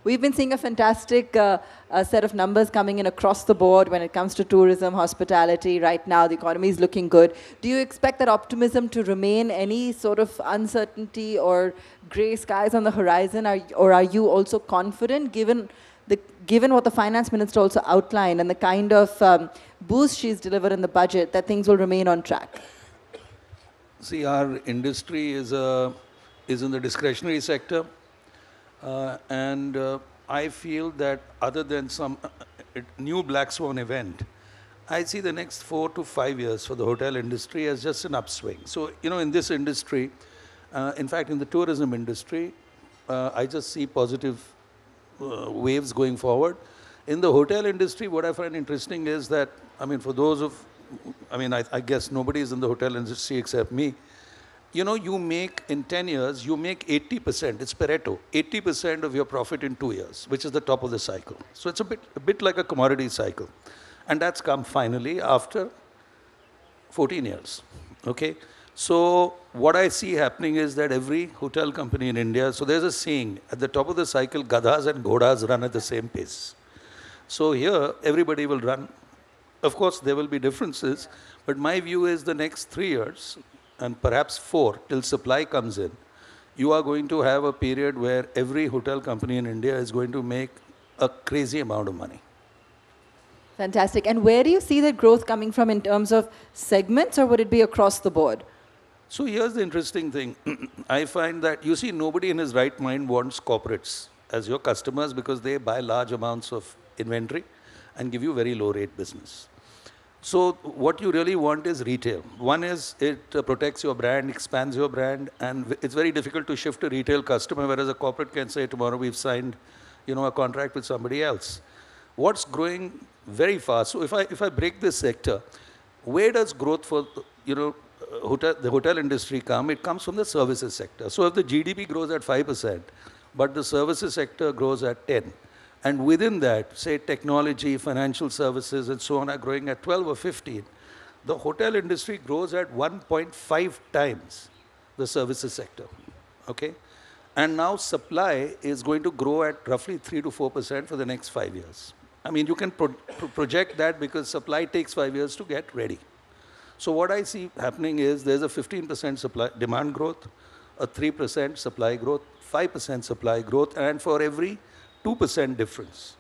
We've been seeing a fantastic set of numbers coming in across the board when it comes to tourism, hospitality. Right now, the economy is looking good. Do you expect that optimism to remain? Any sort of uncertainty or grey skies on the horizon? Or are you also confident, given what the finance minister also outlined and the kind of boost she's delivered in the budget, that things will remain on track? See, our industry is in the discretionary sector, and I feel that other than some new black swan event, I see the next 4 to 5 years for the hotel industry as just an upswing. So, in this industry, in fact, in the tourism industry, I just see positive waves going forward. In the hotel industry, what I find interesting is that, for those of, I guess nobody is in the hotel industry except me. You make, in 10 years, you make 80%, it's Pareto, 80% of your profit in 2 years, which is the top of the cycle. So it's a bit like a commodity cycle. And that's come finally after 14 years, okay? So what I see happening is that every hotel company in India, so there's a saying, at the top of the cycle, gadhas and ghodas run at the same pace. So here, everybody will run. Of course, there will be differences, but my view is the next 3 years, and perhaps 4, till supply comes in, you are going to have a period where every hotel company in India is going to make a crazy amount of money. Fantastic. And where do you see that growth coming from in terms of segments, or would it be across the board? So here's the interesting thing. I find that, you see, nobody in his right mind wants corporates as your customers because they buy large amounts of inventory and give you very low rate business. So what you really want is retail. One is it protects your brand, expands your brand, and it's very difficult to shift a retail customer, whereas a corporate can say tomorrow we've signed, a contract with somebody else. What's growing very fast? So if I break this sector, where does growth for the hotel industry come? It comes from the services sector. So if the GDP grows at 5%, but the services sector grows at 10%, and within that, say technology, financial services, and so on are growing at 12 or 15, the hotel industry grows at 1.5 times the services sector, okay? And now supply is going to grow at roughly 3 to 4% for the next 5 years. You can project that because supply takes 5 years to get ready. So what I see happening is there's a 15% demand growth, a 3% supply growth, 5% supply growth, and for every 2% difference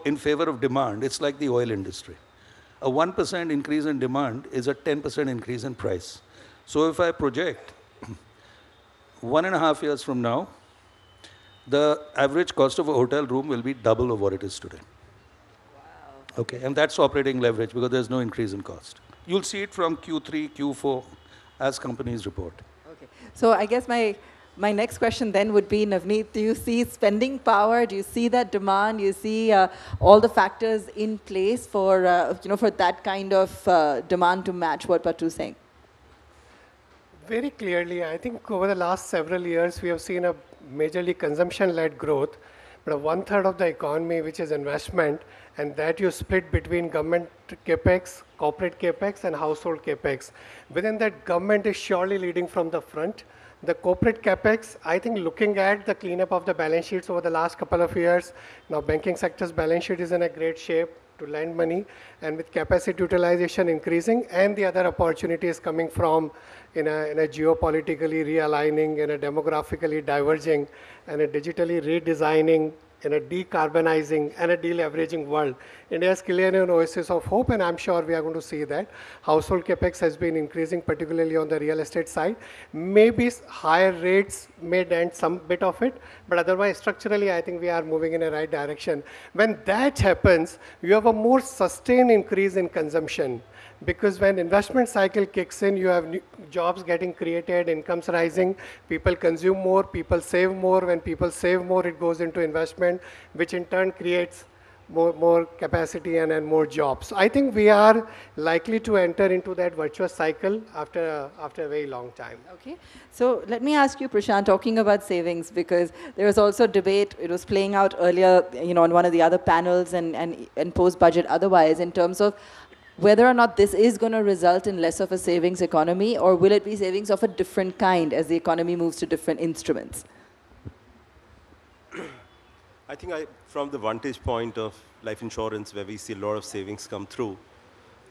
in favor of demand, it's like the oil industry. A 1% increase in demand is a 10% increase in price. So if I project 1.5 years from now, the average cost of a hotel room will be double of what it is today. Wow. Okay, and that's operating leverage because there's no increase in cost. You'll see it from Q3, Q4 as companies report. Okay, so I guess my next question then would be, Navneet, do you see spending power? Do you see that demand? Do you see all the factors in place for, for that kind of demand to match what Patu's saying? Very clearly, I think over the last several years, we have seen a majorly consumption-led growth, but 1/3 of the economy, which is investment, and that you split between government capex, corporate capex, and household capex. Within that, government is surely leading from the front. The corporate capex, I think looking at the cleanup of the balance sheets over the last couple of years, now banking sector's balance sheet is in a great shape to lend money, and with capacity utilization increasing and the other opportunities coming from in a geopolitically realigning, in a demographically diverging, and a digitally redesigning, in a decarbonizing and a deleveraging world. India is clearly an oasis of hope, and I'm sure we are going to see that. Household capex has been increasing, particularly on the real estate side. Maybe higher rates may dent some bit of it, but otherwise, structurally, I think we are moving in the right direction. When that happens, you have a more sustained increase in consumption. Because when investment cycle kicks in, you have new jobs getting created, incomes rising, people consume more, people save more. When people save more, it goes into investment, which in turn creates more capacity and more jobs. So I think we are likely to enter into that virtuous cycle after a very long time. Okay. So let me ask you, Prashant, talking about savings, because there was also debate, it was playing out earlier, on one of the other panels and post-budget otherwise, in terms of whether or not this is going to result in less of a savings economy, or will it be savings of a different kind as the economy moves to different instruments? I think from the vantage point of life insurance, where we see a lot of savings come through,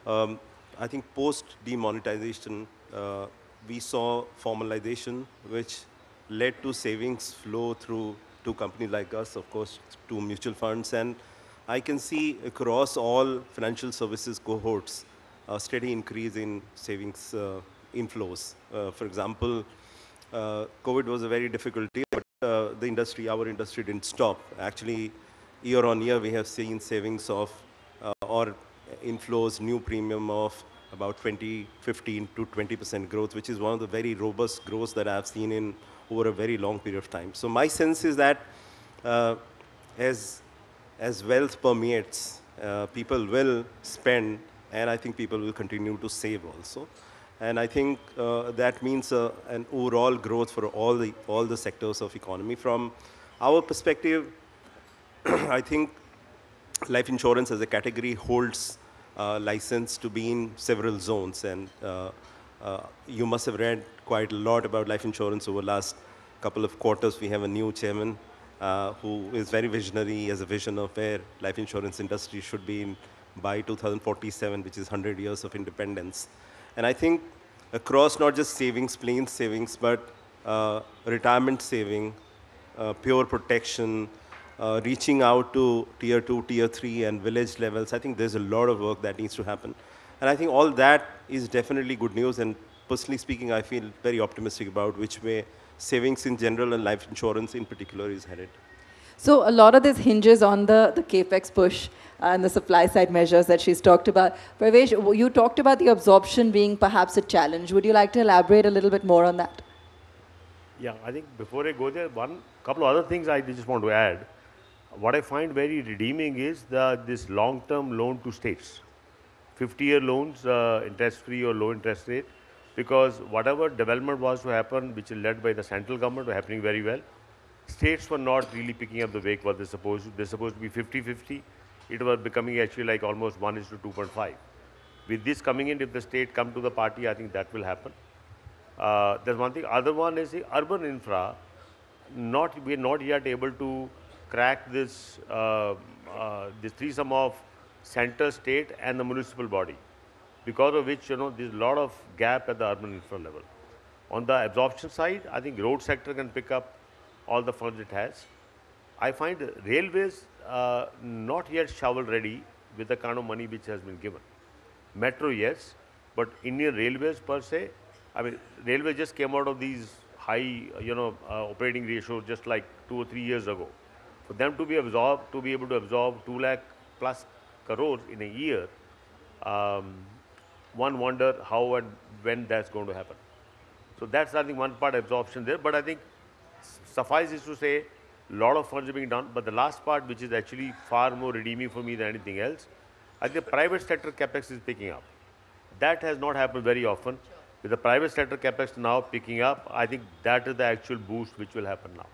I think post-demonetization, we saw formalization, which led to savings flow through to companies like us, of course, to mutual funds. And I can see across all financial services cohorts a steady increase in savings inflows. For example, COVID was a very difficult year, but our industry didn't stop. Actually, year on year, we have seen savings of or inflows, new premium of about 15 to 20% growth, which is one of the very robust growths that I've seen in over a very long period of time. So my sense is that as wealth permeates, people will spend, and I think people will continue to save also. And I think that means an overall growth for all the sectors of economy. From our perspective, I think life insurance as a category holds license to be in several zones. And you must have read quite a lot about life insurance over the last couple of quarters. We have a new chairman who is very visionary, has a vision of where life insurance industry should be in by 2047, which is 100 years of independence. And I think across not just savings, plain savings, but retirement saving, pure protection, reaching out to tier 2, tier 3 and village levels, I think there's a lot of work that needs to happen. And I think all that is definitely good news. And personally speaking, I feel very optimistic about which way savings in general and life insurance in particular is headed. So a lot of this hinges on the capex push and the supply side measures that she's talked about. Pravesh, you talked about the absorption being perhaps a challenge. Would you like to elaborate a little bit more on that? Yeah, I think before I go there, couple of other things I just want to add. What I find very redeeming is this long-term loan to states. 50-year loans, interest-free or low interest rate, because whatever development was to happen, which is led by the central government, were happening very well. States were not really picking up the wake what they're supposed to. They're supposed to be 50-50. It was becoming actually like almost 1:2.5. With this coming in, if the state come to the party, I think that will happen. There's one thing. Other one is the urban infra. We're not yet able to crack this threesome of center, state, and the municipal body, because of which there's a lot of gap at the urban infra level. On the absorption side, I think road sector can pick up all the funds it has. I find railways not yet shovel ready with the kind of money which has been given. Metro, yes, but Indian Railways per se, I mean, railway just came out of these high, operating ratios just like 2 or 3 years ago. For them to be absorbed, to be able to absorb 2 lakh plus crores in a year, one wonder how and when that's going to happen. So that's, I think, one part absorption there. But I think suffice is to say, a lot of funds are being done. But the last part, which is actually far more redeeming for me than anything else, I think the private sector capex is picking up. That has not happened very often. With the private sector capex now picking up, I think that is the actual boost which will happen now.